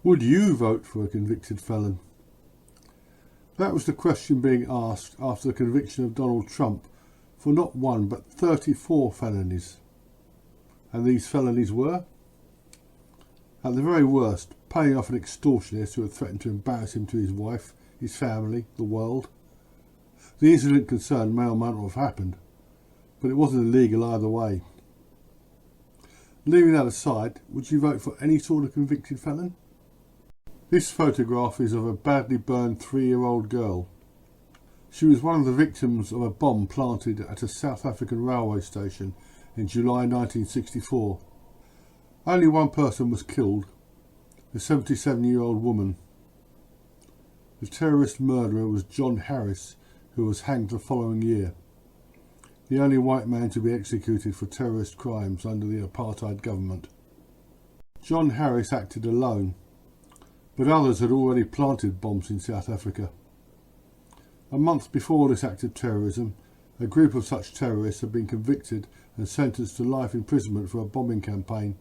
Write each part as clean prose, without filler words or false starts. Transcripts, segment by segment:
Would you vote for a convicted felon? That was the question being asked after the conviction of Donald Trump for not one but 34 felonies. And these felonies were, at the very worst, paying off an extortionist who had threatened to embarrass him to his wife, his family, the world. The incident concerned may or may not have happened, but it wasn't illegal either way. Leaving that aside, would you vote for any sort of convicted felon? This photograph is of a badly burned 3-year-old girl. She was one of the victims of a bomb planted at a South African railway station in July 1964. Only one person was killed, a 77-year-old woman. The terrorist murderer was John Harris, who was hanged the following year, the only white man to be executed for terrorist crimes under the apartheid government. John Harris acted alone, but others had already planted bombs in South Africa. A month before this act of terrorism, a group of such terrorists had been convicted and sentenced to life imprisonment for a bombing campaign.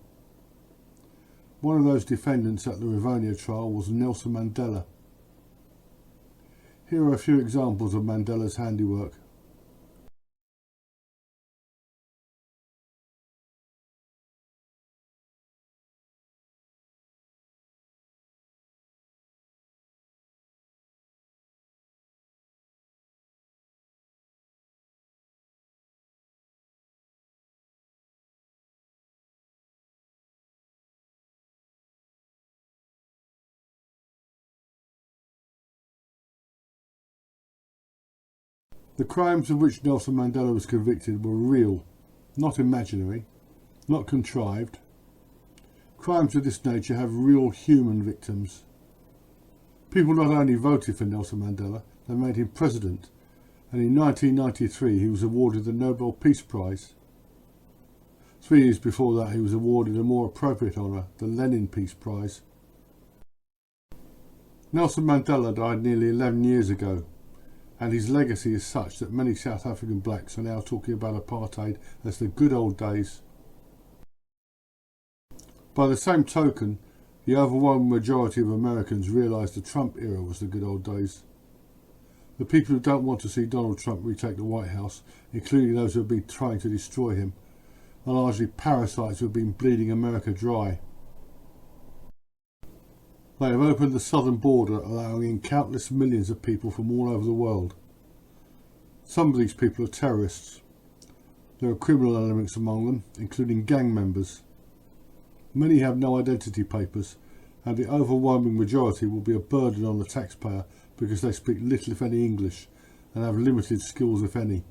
One of those defendants at the Rivonia trial was Nelson Mandela. Here are a few examples of Mandela's handiwork. The crimes of which Nelson Mandela was convicted were real, not imaginary, not contrived. Crimes of this nature have real human victims. People not only voted for Nelson Mandela, they made him president, and in 1993 he was awarded the Nobel Peace Prize. 3 years before that he was awarded a more appropriate honour, the Lenin Peace Prize. Nelson Mandela died nearly 11 years ago, and his legacy is such that many South African blacks are now talking about apartheid as the good old days. By the same token, the overwhelming majority of Americans realise the Trump era was the good old days. The people who don't want to see Donald Trump retake the White House, including those who have been trying to destroy him, are largely parasites who have been bleeding America dry. They have opened the southern border, allowing in countless millions of people from all over the world. Some of these people are terrorists. There are criminal elements among them, including gang members. Many have no identity papers, and the overwhelming majority will be a burden on the taxpayer because they speak little if any English and have limited skills if any.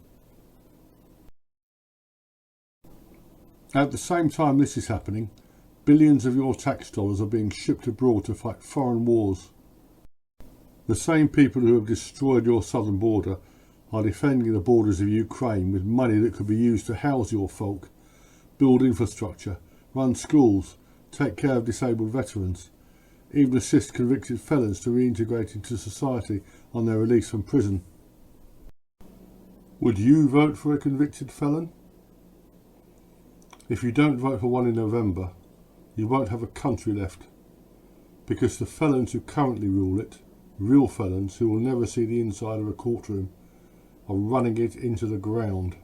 At the same time this is happening, billions of your tax dollars are being shipped abroad to fight foreign wars. The same people who have destroyed your southern border are defending the borders of Ukraine with money that could be used to house your folk, build infrastructure, run schools, take care of disabled veterans, even assist convicted felons to reintegrate into society on their release from prison. Would you vote for a convicted felon? If you don't vote for one in November, you won't have a country left, because the felons who currently rule it, real felons who will never see the inside of a courtroom, are running it into the ground.